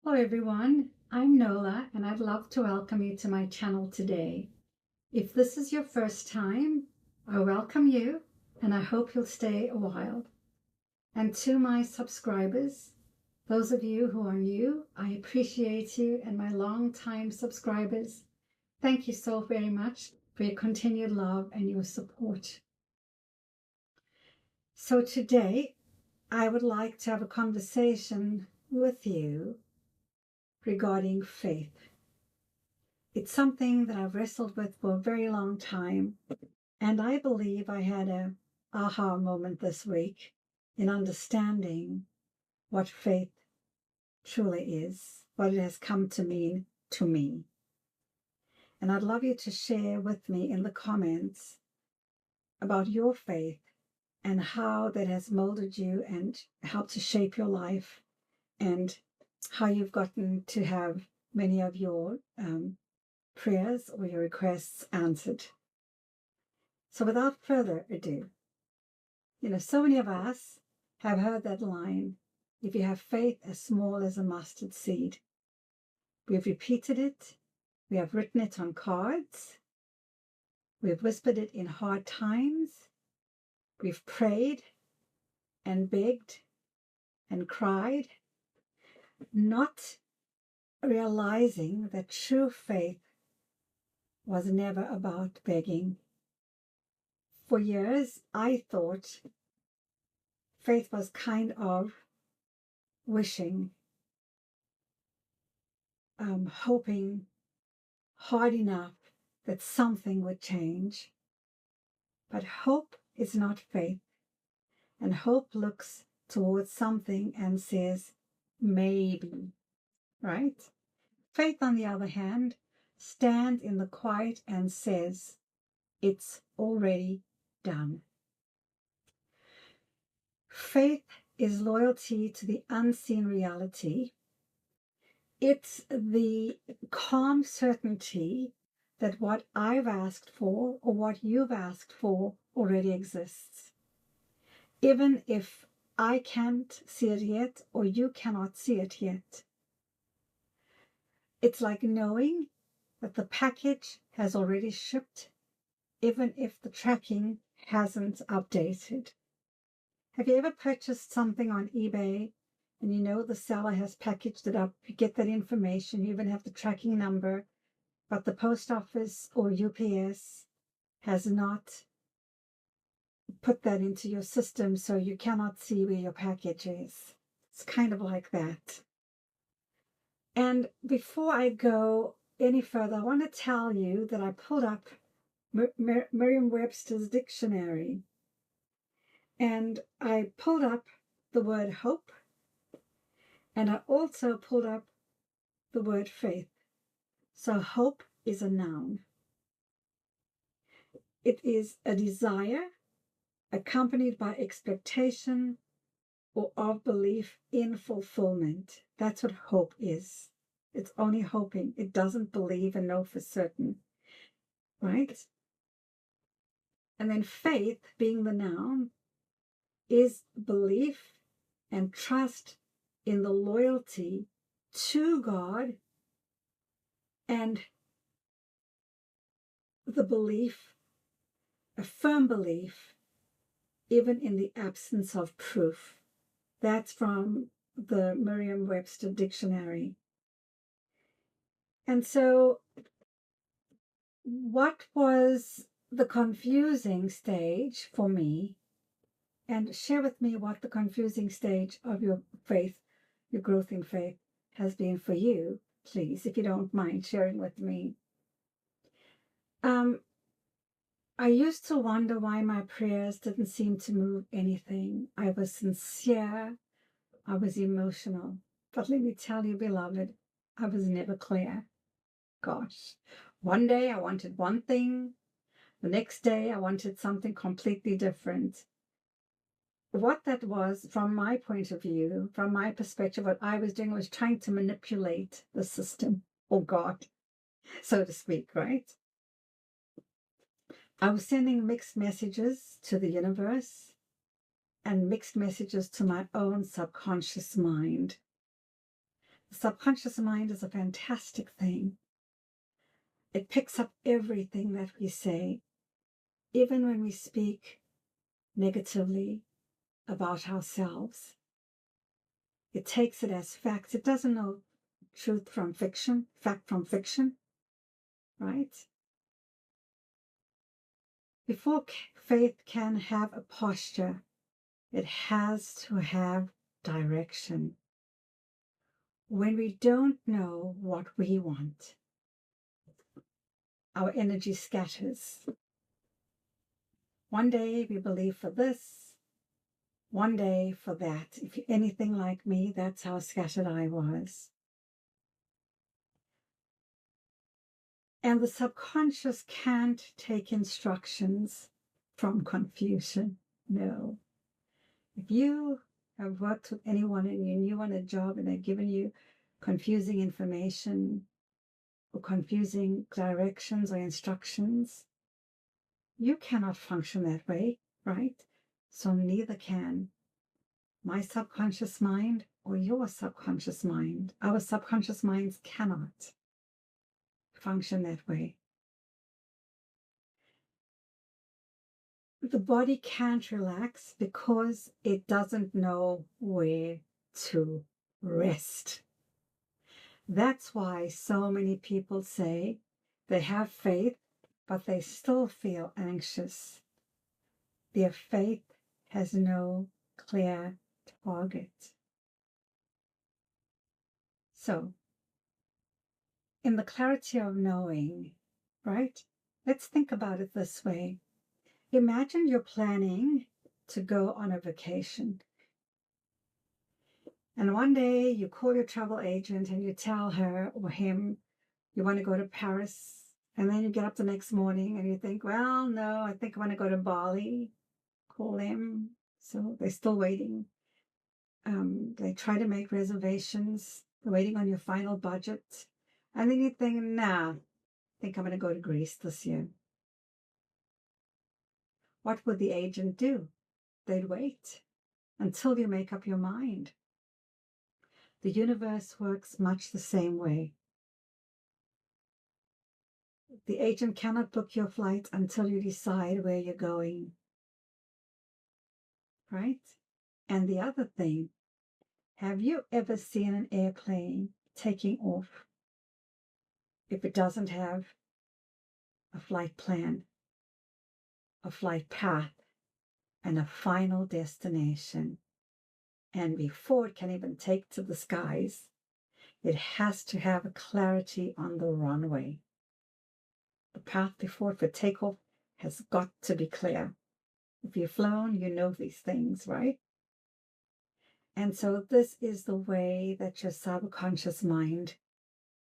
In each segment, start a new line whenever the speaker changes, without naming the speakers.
Hello everyone, I'm Nola and I'd love to welcome you to my channel today. If this is your first time, I welcome you and I hope you'll stay a while. And to my subscribers, those of you who are new, I appreciate you, and my long-time subscribers, thank you so very much for your continued love and your support. So today, I would like to have a conversation with you regarding faith. It's something that I've wrestled with for a very long time, and I believe I had an aha moment this week in understanding what faith truly is, what it has come to mean to me. And I'd love you to share with me in the comments about your faith and how that has molded you and helped to shape your life, and how you've gotten to have many of your prayers or your requests answered. So without further ado, so many of us have heard that line, if you have faith as small as a mustard seed. We have repeated it, we have written it on cards, we have whispered it in hard times, we've prayed and begged and cried, not realizing that true faith was never about begging. For years, I thought faith was kind of wishing, hoping hard enough that something would change. But hope is not faith, and hope looks towards something and says, maybe, right? Faith, on the other hand, stands in the quiet and says, it's already done. Faith is loyalty to the unseen reality. It's the calm certainty that what I've asked for or what you've asked for already exists. Even if I can't see it yet or you cannot see it yet. It's like knowing that the package has already shipped, even if the tracking hasn't updated. Have you ever purchased something on eBay and you know the seller has packaged it up? You get that information, you even have the tracking number, but the post office or UPS has not put that into your system, so you cannot see where your package is. It's kind of like that. And before I go any further, I want to tell you that I pulled up Merriam-Webster's dictionary, and I pulled up the word hope, and I also pulled up the word faith. So hope is a noun. It is a desire accompanied by expectation or of belief in fulfillment. That's what hope is. It's only hoping. It doesn't believe and know for certain, right? And then faith, being the noun, is belief and trust in the loyalty to God and the belief, a firm belief, even in the absence of proof. That's from the Merriam-Webster dictionary. And so what was the confusing stage for me, and share with me what the confusing stage of your faith, your growth in faith, has been for you, please, if you don't mind sharing with me. I used to wonder why my prayers didn't seem to move anything. I was sincere, I was emotional, but let me tell you, beloved, I was never clear. Gosh, one day I wanted one thing, the next day I wanted something completely different. What that was, from my point of view, from my perspective, what I was doing was trying to manipulate the system, or God, so to speak, right? I was sending mixed messages to the universe and mixed messages to my own subconscious mind. The subconscious mind is a fantastic thing. It picks up everything that we say, even when we speak negatively about ourselves. It takes it as facts. It doesn't know truth from fiction, fact from fiction, right? Before faith can have a posture, it has to have direction. When we don't know what we want, our energy scatters. One day we believe for this, one day for that. If you're anything like me, that's how scattered I was. And the subconscious can't take instructions from confusion. No. If you have worked with anyone and you're new on a job and they've given you confusing information or confusing directions or instructions, you cannot function that way, right? So neither can my subconscious mind or your subconscious mind. Our subconscious minds cannot function that way. The body can't relax because it doesn't know where to rest. That's why so many people say they have faith, but they still feel anxious. Their faith has no clear target. So, in the clarity of knowing, right? Let's think about it this way. Imagine you're planning to go on a vacation. And one day you call your travel agent and you tell her or him you want to go to Paris. And then you get up the next morning and you think, well, no, I think I want to go to Bali. Call them. So they're still waiting. They try to make reservations. They're waiting on your final budget. And then you think, nah, I think I'm going to go to Greece this year. What would the agent do? They'd wait until you make up your mind. The universe works much the same way. The agent cannot book your flight until you decide where you're going. Right? And the other thing, have you ever seen an airplane taking off if it doesn't have a flight plan, a flight path, and a final destination? And before it can even take to the skies, it has to have a clarity on the runway. The path before it for takeoff has got to be clear. If you've flown, you know these things, right? And so this is the way that your subconscious mind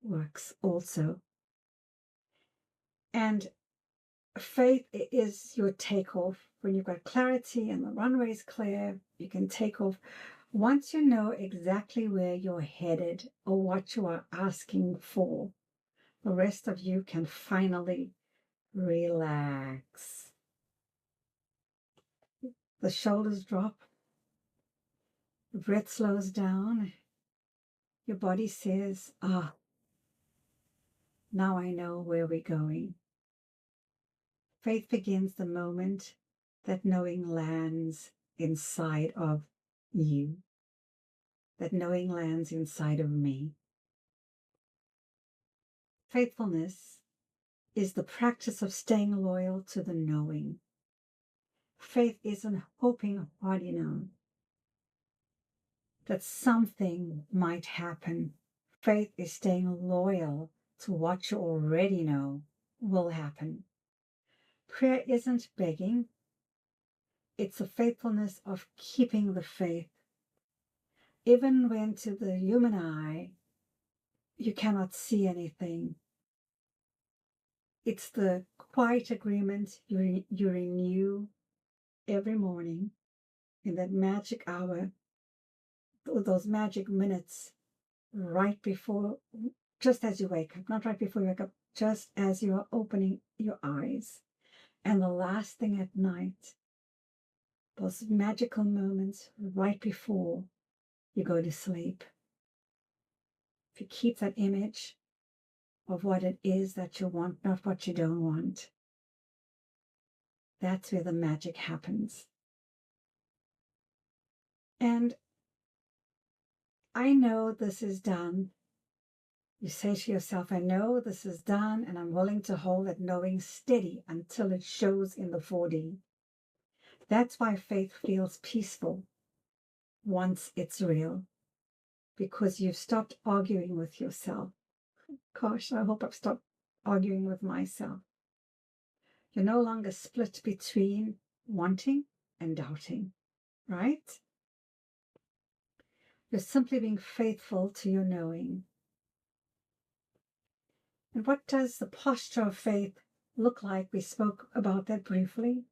works also. And faith is your takeoff. When you've got clarity and the runway is clear, you can take off. Once you know exactly where you're headed or what you are asking for, the rest of you can finally relax. The shoulders drop, the breath slows down. Your body says, now I know where we're going. Faith begins the moment that knowing lands inside of you, that knowing lands inside of me. Faithfulness is the practice of staying loyal to the knowing. Faith isn't hoping hard enough that something might happen. Faith is staying loyal to what you already know will happen. Prayer isn't begging. It's a faithfulness of keeping the faith. Even when to the human eye, you cannot see anything. It's the quiet agreement you renew every morning in that magic hour, those magic minutes right before, just as you wake up, not right before you wake up, just as you are opening your eyes. And the last thing at night, those magical moments right before you go to sleep. if you keep that image of what it is that you want, not what you don't want, that's where the magic happens. And I know this is done. You say to yourself, I know this is done, and I'm willing to hold that knowing steady until it shows in the 4D. That's why faith feels peaceful once it's real, because you've stopped arguing with yourself. Gosh, I hope I've stopped arguing with myself. You're no longer split between wanting and doubting, right? You're simply being faithful to your knowing. And what does the posture of faith look like? We spoke about that briefly.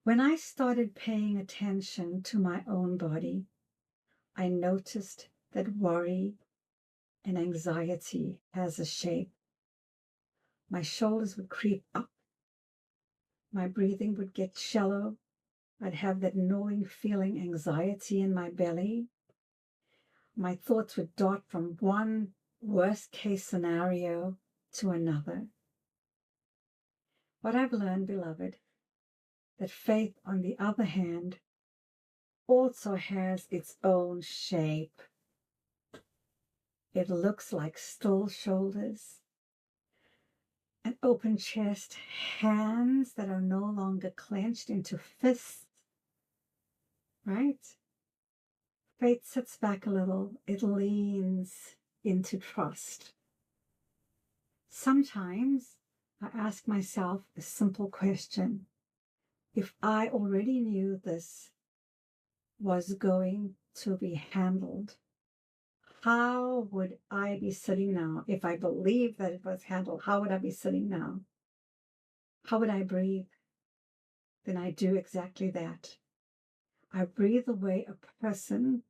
When I started paying attention to my own body, I noticed that worry and anxiety has a shape. My shoulders would creep up. My breathing would get shallow. I'd have that gnawing feeling, anxiety in my belly. My thoughts would dart from one worst case scenario to another. What I've learned, beloved, that faith, on the other hand, also has its own shape. It looks like still shoulders, an open chest, hands that are no longer clenched into fists, right? Faith sits back a little. It leans into trust. Sometimes I ask myself a simple question. If I already knew this was going to be handled, how would I be sitting now? If I believed that it was handled, how would I be sitting now? How would I breathe? Then I do exactly that. I breathe the way a person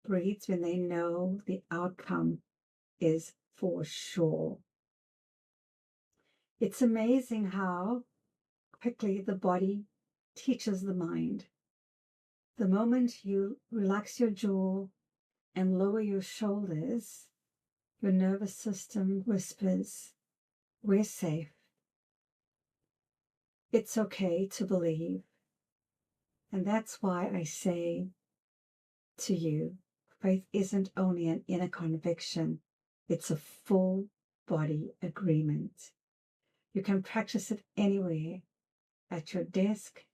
breathes when they know the outcome is for sure. It's amazing how quickly the body teaches the mind. The moment you relax your jaw and lower your shoulders, your nervous system whispers, we're safe. It's okay to believe. And that's why I say to you, faith isn't only an inner conviction, it's a full body agreement. You can practice it anywhere, at your desk,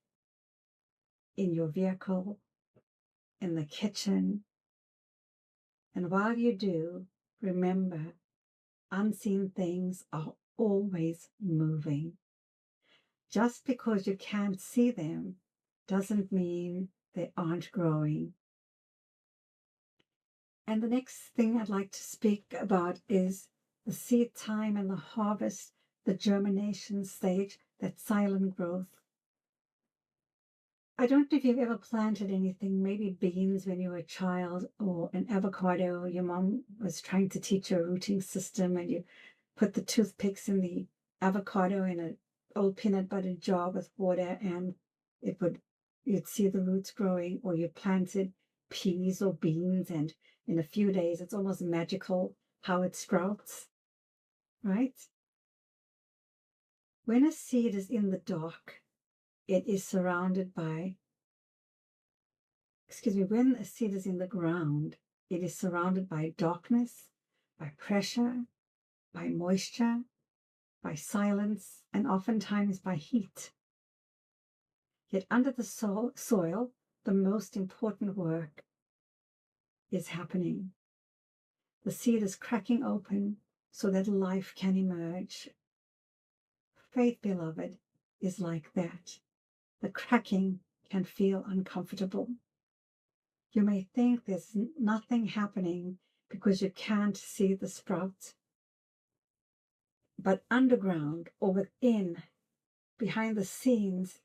in your vehicle, in the kitchen. And while you do, remember, unseen things are always moving. Just because you can't see them doesn't mean they aren't growing. And the next thing I'd like to speak about is the seed time and the harvest, the germination stage, that silent growth. I don't know if you've ever planted anything, maybe beans when you were a child, or an avocado. Your mom was trying to teach you a rooting system, and you put the toothpicks in the avocado in an old peanut butter jar with water, and you'd see the roots growing. Or you planted peas or beans, and in a few days, it's almost magical how it sprouts, right? When a seed is in the dark, it is surrounded by, when a seed is in the ground, it is surrounded by darkness, by pressure, by moisture, by silence, and oftentimes by heat. Yet under the soil, the most important work is happening. The seed is cracking open so that life can emerge. Faith, beloved, is like that. The cracking can feel uncomfortable. You may think there's nothing happening because you can't see the sprout. But underground, or within, behind the scenes,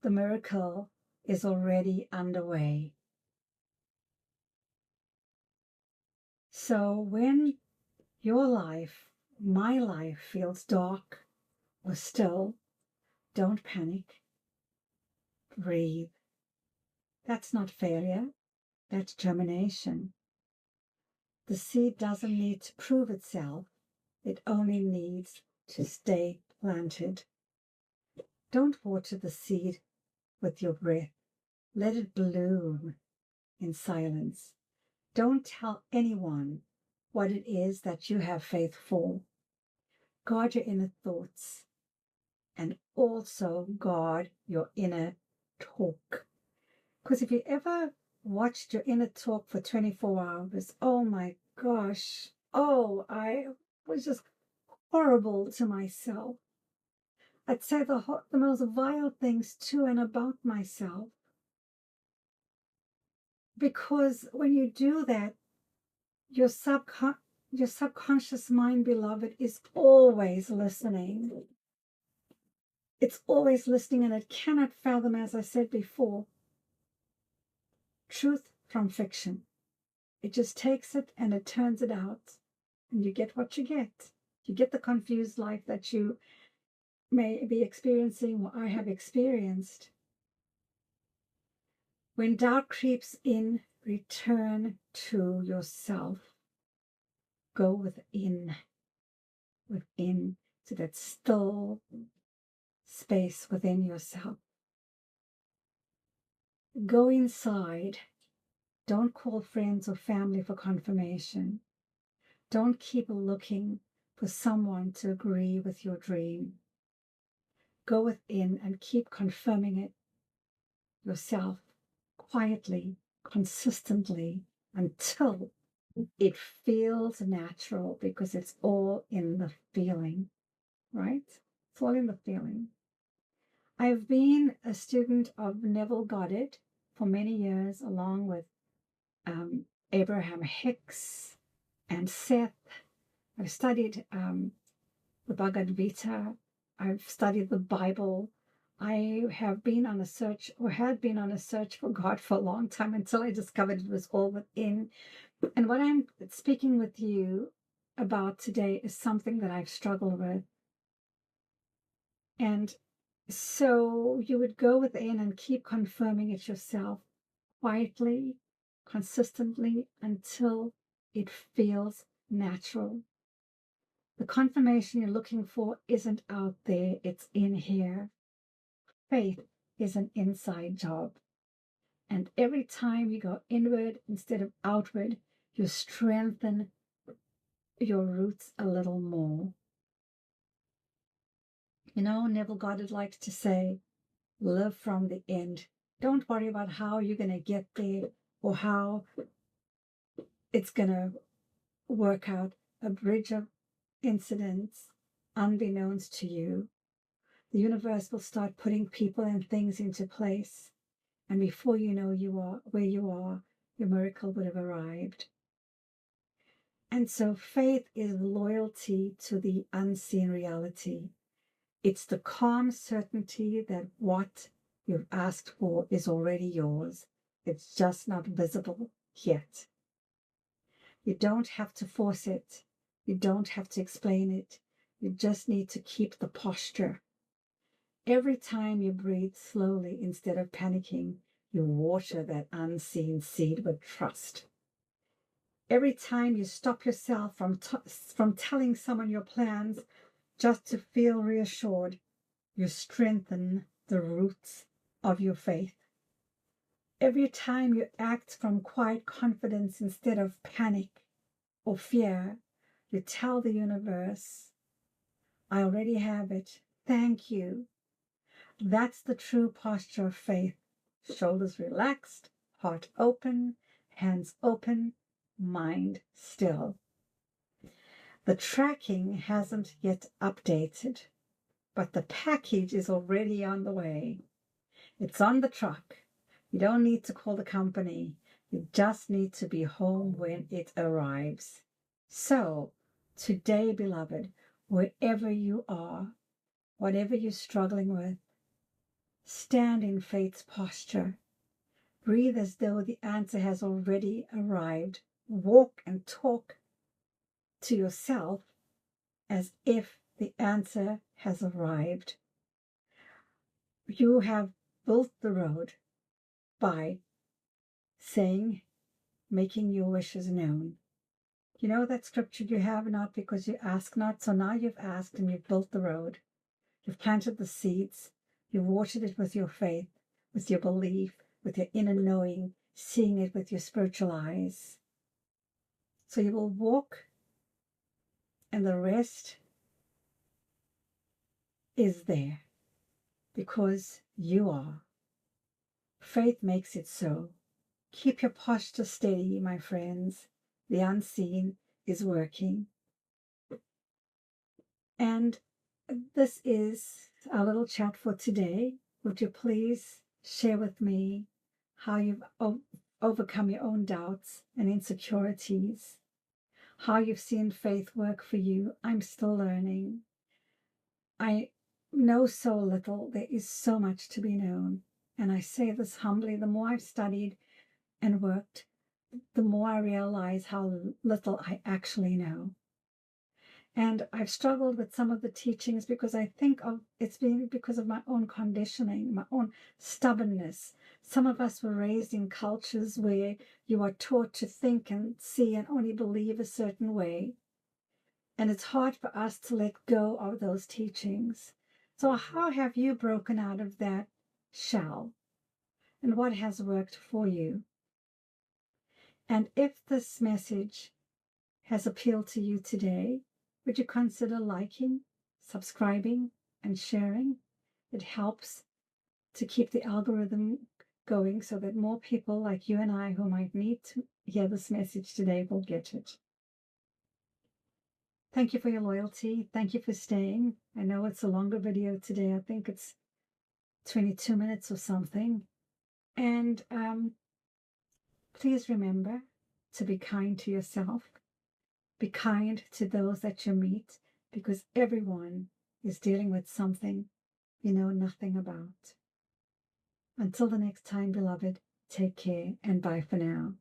the miracle is already underway. So when your life, my life, feels dark or still, don't panic. Breathe. That's not failure. That's germination. The seed doesn't need to prove itself. It only needs to stay planted. Don't water the seed with your breath. Let it bloom in silence. Don't tell anyone what it is that you have faith for. Guard your inner thoughts and also guard your inner talk. Because if you ever watched your inner talk for 24 hours, oh my gosh, I was just horrible to myself. I'd say the most vile things to and about myself. Because when you do that, your subconscious mind, beloved, is always listening. It's always listening, and it cannot fathom, as I said before, truth from fiction. It just takes it and it turns it out, and you get what you get. You get the confused life that you may be experiencing, or I have experienced. When doubt creeps in, return to yourself. Go within to that still space within yourself. Go inside. Don't call friends or family for confirmation. Don't keep looking for someone to agree with your dream. Go within and keep confirming it yourself quietly, consistently, until it feels natural, because it's all in the feeling, right? It's all in the feeling. I've been a student of Neville Goddard for many years, along with Abraham Hicks and Seth. I've studied the Bhagavad Gita. I've studied the Bible. I have been on a search, or had been on a search for God for a long time, until I discovered it was all within. And what I'm speaking with you about today is something that I've struggled with. And so you would go within and keep confirming it yourself quietly, consistently, until it feels natural. The confirmation you're looking for isn't out there, it's in here. Faith is an inside job. And every time you go inward instead of outward, you strengthen your roots a little more. You know, Neville Goddard likes to say, live from the end. Don't worry about how you're going to get there or how it's going to work out. A bridge of incidents, unbeknownst to you. The universe will start putting people and things into place. And before you know where you are, your miracle would have arrived. And so faith is loyalty to the unseen reality. It's the calm certainty that what you've asked for is already yours. It's just not visible yet. You don't have to force it. You don't have to explain it. You just need to keep the posture. Every time you breathe slowly instead of panicking, you water that unseen seed with trust. Every time you stop yourself from telling someone your plans just to feel reassured, you strengthen the roots of your faith. Every time you act from quiet confidence instead of panic or fear, you tell the universe, I already have it. Thank you. That's the true posture of faith. Shoulders relaxed, heart open, hands open, mind still. The tracking hasn't yet updated, but the package is already on the way. It's on the truck. You don't need to call the company. You just need to be home when it arrives. So, today, beloved, wherever you are, whatever you're struggling with, stand in faith's posture. Breathe as though the answer has already arrived. Walk and talk to yourself as if the answer has arrived. You have built the road by making your wishes known. You know that scripture, you have not because you ask not. So now you've asked and you've built the road. You've planted the seeds. You've watered it with your faith, with your belief, with your inner knowing, seeing it with your spiritual eyes. So you will walk, and the rest is there because you are. Faith makes it so. Keep your posture steady, my friends. The unseen is working. And this is our little chat for today. Would you please share with me how you've overcome your own doubts and insecurities, how you've seen faith work for you? I'm still learning. I know so little. There is so much to be known. And I say this humbly, the more I've studied and worked, the more I realize how little I actually know. And I've struggled with some of the teachings because I think it's been because of my own conditioning, my own stubbornness. Some of us were raised in cultures where you are taught to think and see and only believe a certain way. And it's hard for us to let go of those teachings. So how have you broken out of that shell? And what has worked for you? And if this message has appealed to you today, would you consider liking, subscribing, and sharing? It helps to keep the algorithm going so that more people like you and I who might need to hear this message today will get it. Thank you for your loyalty. Thank you for staying. I know it's a longer video today. I think it's 22 minutes or something. And please remember to be kind to yourself. Be kind to those that you meet, because everyone is dealing with something you know nothing about. Until the next time, beloved, take care and bye for now.